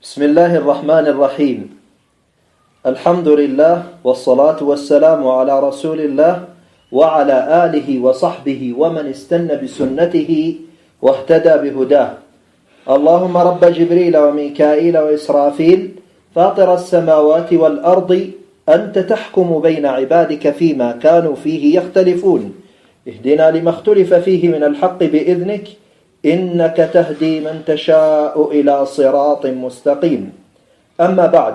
بسم الله الرحمن الرحيم. الحمد لله والصلاة والسلام على رسول الله وعلى آله وصحبه ومن استنى بسنته واهتدى بهداه. اللهم رب جبريل وميكائيل وإسرافيل فاطر السماوات والأرض أنت تحكم بين عبادك فيما كانوا فيه يختلفون، اهدنا لما اختلف فيه من الحق بإذنك إنك تهدي من تشاء إلى صراط مستقيم. أما بعد،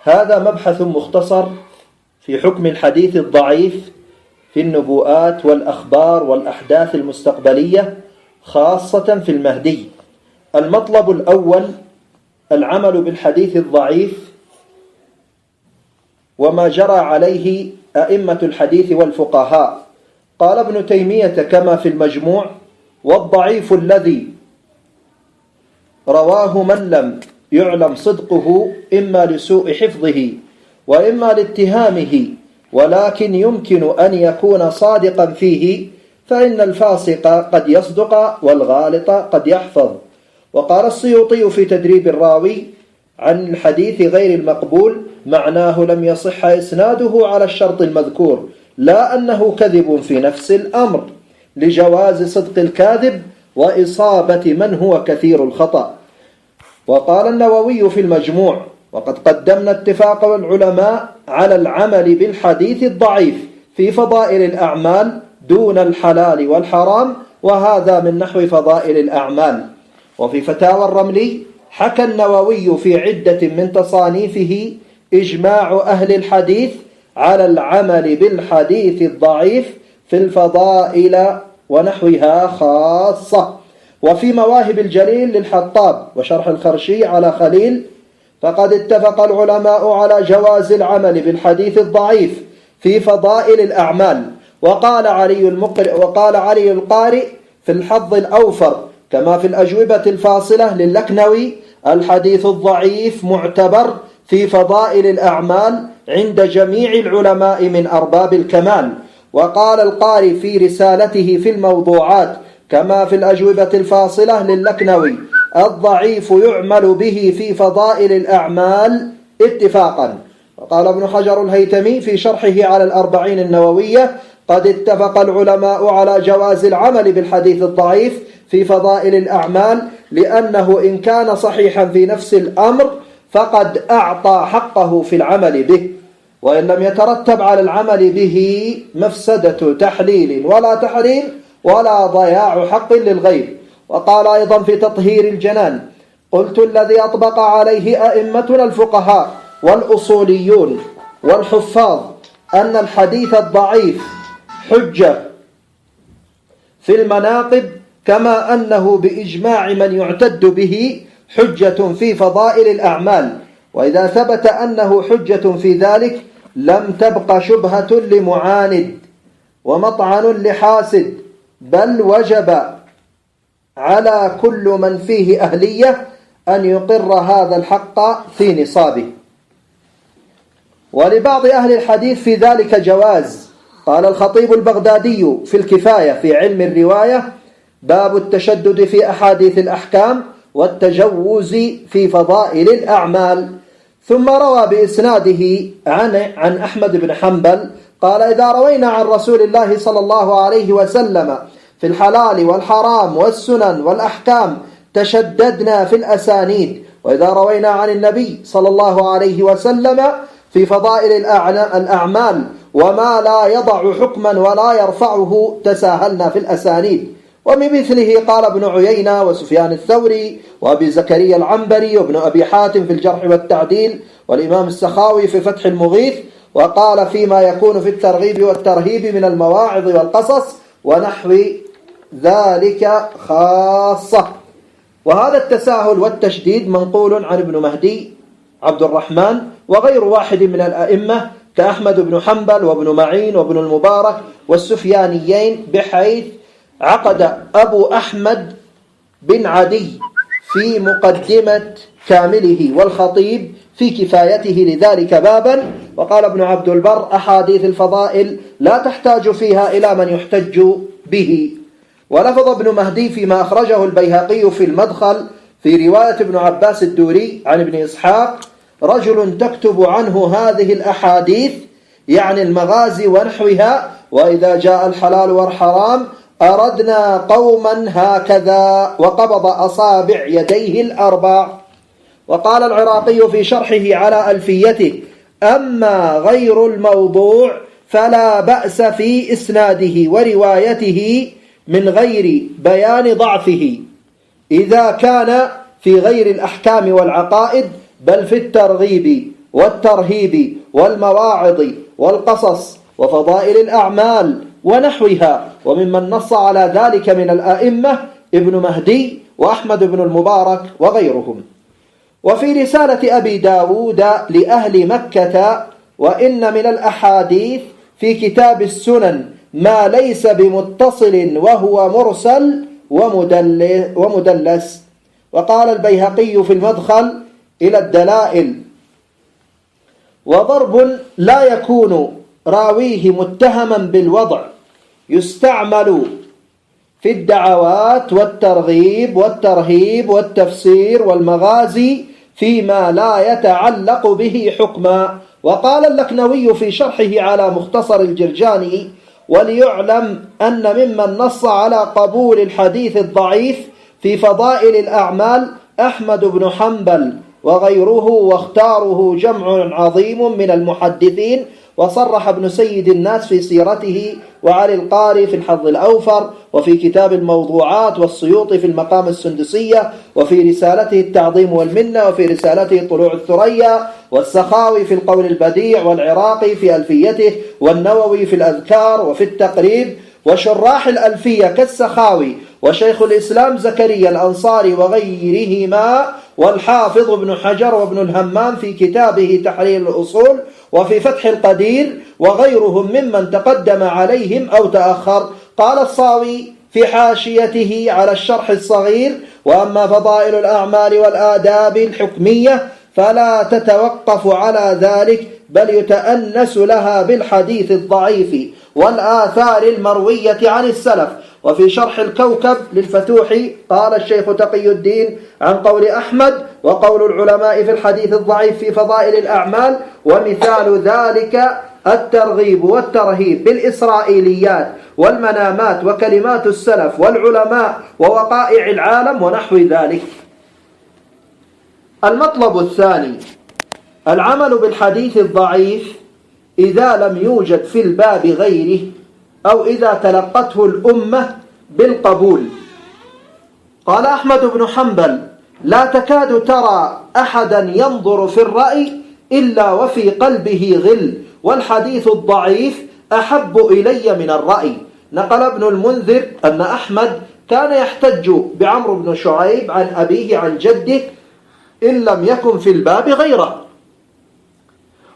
هذا مبحث مختصر في حكم الحديث الضعيف في النبوءات والأخبار والأحداث المستقبلية خاصة في المهدي. المطلب الأول العمل بالحديث الضعيف وما جرى عليه أئمة الحديث والفقهاء. قال ابن تيمية كما في المجموع: والضعيف الذي رواه من لم يعلم صدقه إما لسوء حفظه وإما لاتهامه، ولكن يمكن أن يكون صادقا فيه، فإن الفاسق قد يصدق والغالط قد يحفظ. وقال السيوطي في تدريب الراوي عن الحديث غير المقبول: معناه لم يصح إسناده على الشرط المذكور، لا أنه كذب في نفس الأمر، لجواز صدق الكاذب وإصابة من هو كثير الخطأ. وقال النووي في المجموع: وقد قدمنا اتفاق العلماء على العمل بالحديث الضعيف في فضائل الأعمال دون الحلال والحرام، وهذا من نحو فضائل الأعمال. وفي فتاوى الرملي حكى النووي في عدة من تصانيفه إجماع أهل الحديث على العمل بالحديث الضعيف في الفضائل ونحوها خاصة. وفي مواهب الجليل للحطاب وشرح الخرشي على خليل: فقد اتفق العلماء على جواز العمل بالحديث الضعيف في فضائل الأعمال. وقال علي القارئ في الحظ الأوفر كما في الأجوبة الفاصلة للكنوي: الحديث الضعيف معتبر في فضائل الأعمال عند جميع العلماء من أرباب الكمال. وقال القارئ في رسالته في الموضوعات كما في الأجوبة الفاصلة للكنوي: الضعيف يعمل به في فضائل الأعمال اتفاقا. وقال ابن حجر الهيتمي في شرحه على الأربعين النووية: قد اتفق العلماء على جواز العمل بالحديث الضعيف في فضائل الأعمال، لأنه إن كان صحيحا في نفس الأمر فقد أعطى حقه في العمل به، وإن لم يترتب على العمل به مفسدة تحليل ولا تحريم ولا ضياع حق للغير. وقال أيضا في تطهير الجنان: قلت الذي أطبق عليه أئمتنا الفقهاء والأصوليون والحفاظ أن الحديث الضعيف حجة في المناقب، كما أنه بإجماع من يعتد به حجة في فضائل الأعمال. وإذا ثبت أنه حجة في ذلك لم تبق شبهة لمعاند ومطعن لحاسد، بل وجب على كل من فيه أهلية أن يقر هذا الحق في نصابه. ولبعض أهل الحديث في ذلك جواز. قال الخطيب البغدادي في الكفاية في علم الرواية: باب التشدد في أحاديث الأحكام والتجوز في فضائل الأعمال. ثم روى بإسناده عن أحمد بن حنبل قال: إذا روينا عن رسول الله صلى الله عليه وسلم في الحلال والحرام والسنن والأحكام تشددنا في الأسانيد، وإذا روينا عن النبي صلى الله عليه وسلم في فضائل الأعمال وما لا يضع حكما ولا يرفعه تساهلنا في الأسانيد. وبمثله قال ابن عيينة وسفيان الثوري وأبي زكريا العنبري وابن أبي حاتم في الجرح والتعديل، والإمام السخاوي في فتح المغيث. وقال فيما يكون في الترغيب والترهيب من المواعظ والقصص ونحو ذلك خاصة. وهذا التساهل والتشديد منقول عن ابن مهدي عبد الرحمن وغير واحد من الأئمة كأحمد بن حنبل وابن معين وابن المبارك والسفيانيين، بحيث عقد أبو أحمد بن عدي في مقدمة كامله والخطيب في كفايته لذلك بابا. وقال ابن عبد البر: أحاديث الفضائل لا تحتاج فيها إلى من يحتج به. ولفظ ابن مهدي فيما أخرجه البيهقي في المدخل في رواية ابن عباس الدوري عن ابن إسحاق: رجل تكتب عنه هذه الأحاديث، يعني المغازي ونحوها، وإذا جاء الحلال والحرام أردنا قوما هكذا، وقبض أصابع يديه الأربع. وقال العراقي في شرحه على ألفيته: أما غير الموضوع فلا بأس في إسناده وروايته من غير بيان ضعفه، إذا كان في غير الأحكام والعقائد، بل في الترغيب والترهيب والمواعظ والقصص وفضائل الأعمال ونحوها. وممن نص على ذلك من الأئمة ابن مهدي وأحمد بن المبارك وغيرهم. وفي رسالة أبي داود لأهل مكة: وإن من الأحاديث في كتاب السنن ما ليس بمتصل وهو مرسل ومدلس. وقال البيهقي في المدخل إلى الدلائل: وضرب لا يكون راويه متهما بالوضع يستعمل في الدعوات والترغيب والترهيب والتفسير والمغازي فيما لا يتعلق به حكما. وقال اللكنوي في شرحه على مختصر الجرجاني: وليعلم أن ممن نص على قبول الحديث الضعيف في فضائل الأعمال أحمد بن حنبل وغيره، واختاره جمع عظيم من المحدثين. وصرح ابن سيد الناس في سيرته، وعلي القاري في الحظ الأوفر، وفي كتاب الموضوعات، والسيوطي في المقام السندسية، وفي رسالته التعظيم والمنة، وفي رسالته طلوع الثريا، والسخاوي في القول البديع، والعراقي في ألفيته، والنووي في الأذكار وفي التقريب. وشراح الألفية كالسخاوي وشيخ الإسلام زكريا الأنصاري وغيرهما، والحافظ ابن حجر وابن الهمام في كتابه تحرير الأصول، وفي فتح القدير، وغيرهم ممن تقدم عليهم أو تأخر. قال الصاوي في حاشيته على الشرح الصغير: وأما فضائل الأعمال والآداب الحكمية فلا تتوقف على ذلك، بل يتأنس لها بالحديث الضعيف والآثار المروية عن السلف. وفي شرح الكوكب للفتوحي قال الشيخ تقي الدين عن قول أحمد: وقول العلماء في الحديث الضعيف في فضائل الأعمال، ومثال ذلك الترغيب والترهيب بالإسرائيليات والمنامات وكلمات السلف والعلماء ووقائع العالم ونحو ذلك. المطلب الثاني: العمل بالحديث الضعيف إذا لم يوجد في الباب غيره، أو إذا تلقته الأمة بالقبول. قال أحمد بن حنبل: لا تكاد ترى أحدا ينظر في الرأي إلا وفي قلبه غل، والحديث الضعيف أحب إلي من الرأي. نقل ابن المنذر أن أحمد كان يحتج بعمرو بن شعيب عن أبيه عن جده إن لم يكن في الباب غيره.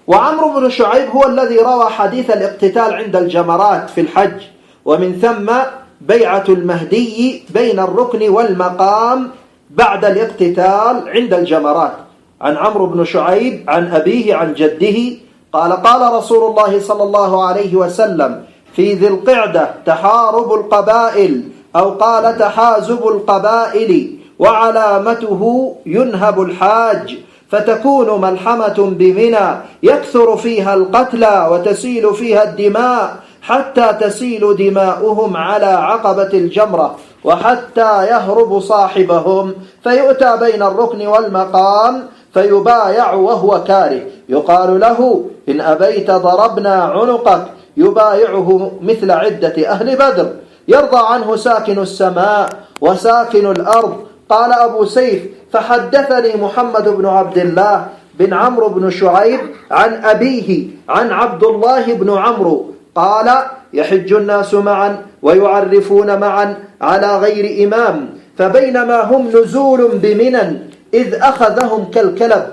وعمرو بن شعيب هو الذي روى حديث الاقتتال عند الجمرات في الحج، ومن ثم بيعة المهدي بين الركن والمقام بعد الاقتتال عند الجمرات. عن عمرو بن شعيب عن أبيه عن جده قال: قال رسول الله صلى الله عليه وسلم: في ذي القعدة تحارب القبائل، أو قال تحازب القبائل، وعلامته ينهب الحاج، فتكون ملحمة بمنى يكثر فيها القتلى وتسيل فيها الدماء، حتى تسيل دماؤهم على عقبة الجمرة، وحتى يهرب صاحبهم، فيؤتى بين الركن والمقام فيبايع وهو كاره، يقال له: إن أبيت ضربنا عنقك، يبايعه مثل عدة أهل بدر، يرضى عنه ساكن السماء وساكن الأرض. قال أبو سيف: فحدثني محمد بن عبد الله بن عمرو بن شعيب عن أبيه عن عبد الله بن عمرو قال: يحج الناس معا ويعرفون معا على غير إمام، فبينما هم نزول بمنى إذ أخذهم كالكلب،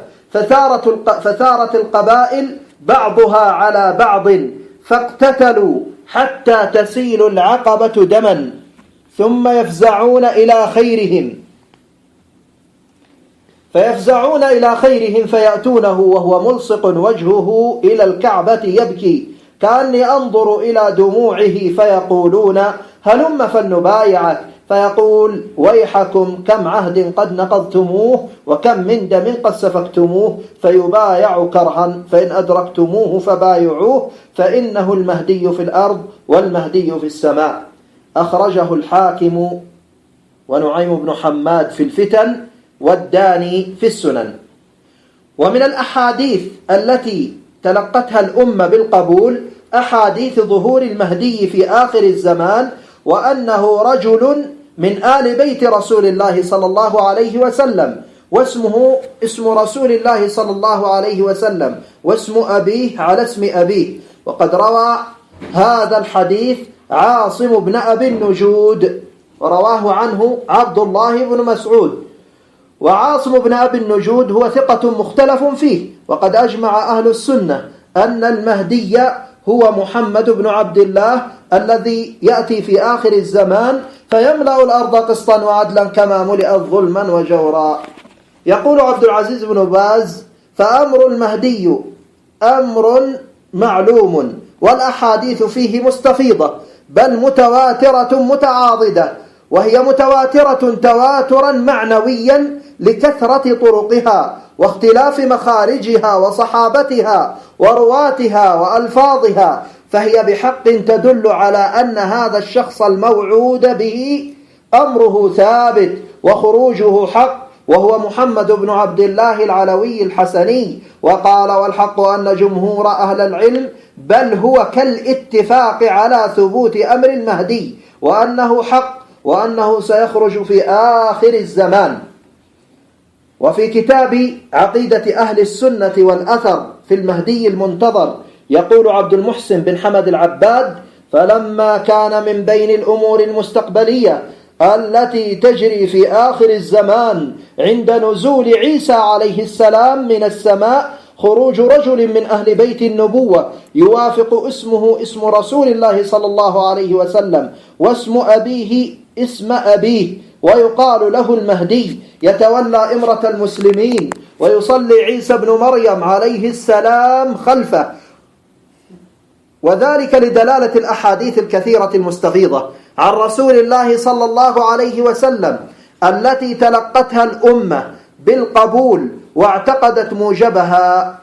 فثارت القبائل بعضها على بعض، فاقتتلوا حتى تسيل العقبة دما، ثم يفزعون إلى خيرهم فيأتونه وهو ملصق وجهه إلى الكعبة يبكي، كأني أنظر إلى دموعه، فيقولون: هلم فلنبايعك، فيقول ويحكم كم عهد قد نقضتموه وكم من دم قد سفكتموه، فيبايع كرها، فإن أدركتموه فبايعوه فإنه المهدي في الأرض والمهدي في السماء. أخرجه الحاكم ونعيم بن حماد في الفتن والداني في السنن. ومن الأحاديث التي تلقتها الأمة بالقبول أحاديث ظهور المهدي في آخر الزمان، وأنه رجل من آل بيت رسول الله صلى الله عليه وسلم، واسمه اسم رسول الله صلى الله عليه وسلم، واسم أبيه على اسم أبيه. وقد روى هذا الحديث عاصم بن أبي النجود، ورواه عنه عبد الله بن مسعود. وعاصم بن أبي النجود هو ثقة مختلف فيه، وقد أجمع أهل السنة أن المهدي هو محمد بن عبد الله الذي يأتي في آخر الزمان فيملأ الأرض قسطا وعدلا كما ملئت ظلما وجورا. يقول عبد العزيز بن باز: فأمر المهدي أمر معلوم، والأحاديث فيه مستفيضة، بل متواترة متعاضدة، وهي متواترة تواترا معنويا لكثرة طرقها واختلاف مخارجها وصحابتها ورواتها وألفاظها، فهي بحق تدل على أن هذا الشخص الموعود به أمره ثابت وخروجه حق، وهو محمد بن عبد الله العلوي الحسني. وقال: والحق أن جمهور أهل العلم بل هو كالاتفاق على ثبوت أمر المهدي، وأنه حق، وأنه سيخرج في آخر الزمان. وفي كتاب عقيدة أهل السنة والأثر في المهدي المنتظر يقول عبد المحسن بن حمد العباد: فلما كان من بين الأمور المستقبلية التي تجري في آخر الزمان عند نزول عيسى عليه السلام من السماء خروج رجل من أهل بيت النبوة يوافق اسمه اسم رسول الله صلى الله عليه وسلم، واسم أبيه اسم أبيه، ويقال له المهدي، يتولى إمرة المسلمين، ويصلي عيسى بن مريم عليه السلام خلفه، وذلك لدلالة الأحاديث الكثيرة المستفيضة عن رسول الله صلى الله عليه وسلم التي تلقتها الأمة بالقبول واعتقدت موجبها.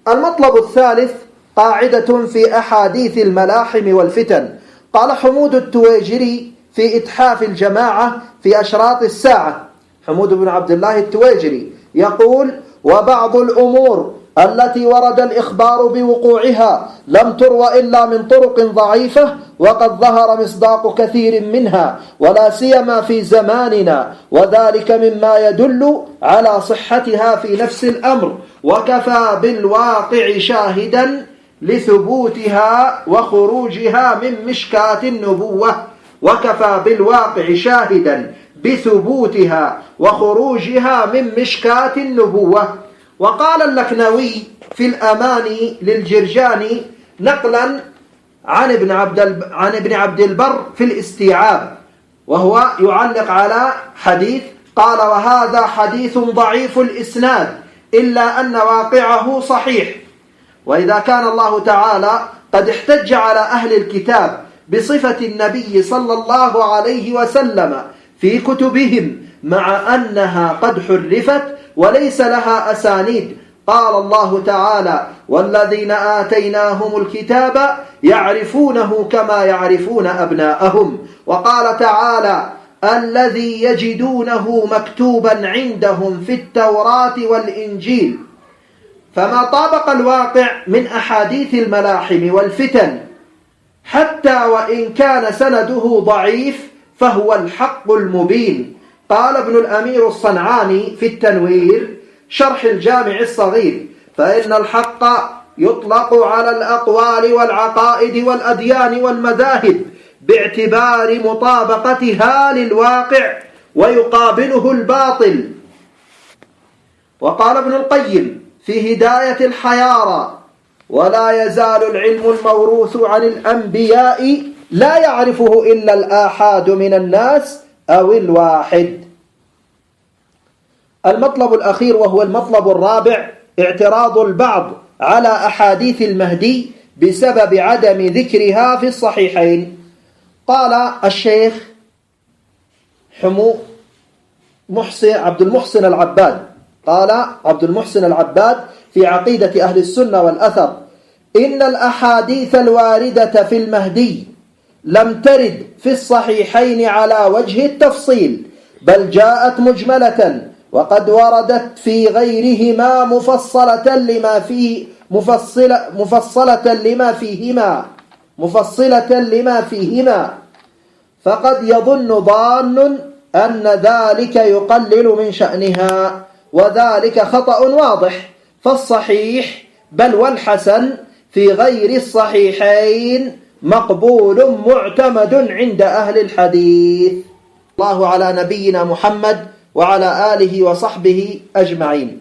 المطلب الثالث قاعدة في أحاديث الملاحم والفتن. قال حمود التويجري في إتحاف الجماعة في أشراط الساعة، حمود بن عبد الله التويجري يقول: وبعض الأمور التي ورد الإخبار بوقوعها لم تروى إلا من طرق ضعيفة، وقد ظهر مصداق كثير منها، ولا سيما في زماننا، وذلك مما يدل على صحتها في نفس الأمر، وكفى بالواقع شاهدا لثبوتها وخروجها من مشكاة النبوة، وكفى بالواقع شاهدا بثبوتها وخروجها من مشكاة النبوة. وقال اللكنوي في الأماني للجرجاني نقلا عن ابن عبد البر في الاستيعاب، وهو يعلق على حديث، قال: وهذا حديث ضعيف الإسناد إلا أن واقعه صحيح. وإذا كان الله تعالى قد احتج على أهل الكتاب بصفة النبي صلى الله عليه وسلم في كتبهم مع أنها قد حرفت وليس لها أسانيد، قال الله تعالى: والذين آتيناهم الكتاب يعرفونه كما يعرفون أبناءهم. وقال تعالى: الذي يجدونه مكتوبا عندهم في التوراة والإنجيل. فما طابق الواقع من أحاديث الملاحم والفتن حتى وإن كان سنده ضعيف فهو الحق المبين. قال ابن الأمير الصنعاني في التنوير شرح الجامع الصغير: فإن الحق يطلق على الأقوال والعقائد والأديان والمذاهب باعتبار مطابقتها للواقع، ويقابله الباطل. وقال ابن القيم في هداية الحيارى: ولا يزال العلم الموروث عن الأنبياء لا يعرفه إلا الآحاد من الناس أو الواحد. المطلب الأخير وهو المطلب الرابع اعتراض البعض على أحاديث المهدي بسبب عدم ذكرها في الصحيحين. قال الشيخ حمو عبد المحسن العباد، قال عبد المحسن العباد في عقيدة أهل السنة والأثر: إن الأحاديث الواردة في المهدي لم ترد في الصحيحين على وجه التفصيل، بل جاءت مجملة، وقد وردت في غيرهما مفصلة لما فيهما، فقد يظن ظان أن ذلك يقلل من شأنها، وذلك خطأ واضح. فالصحيح بل والحسن في غير الصحيحين مقبول معتمد عند أهل الحديث. الله على نبينا محمد وعلى آله وصحبه أجمعين.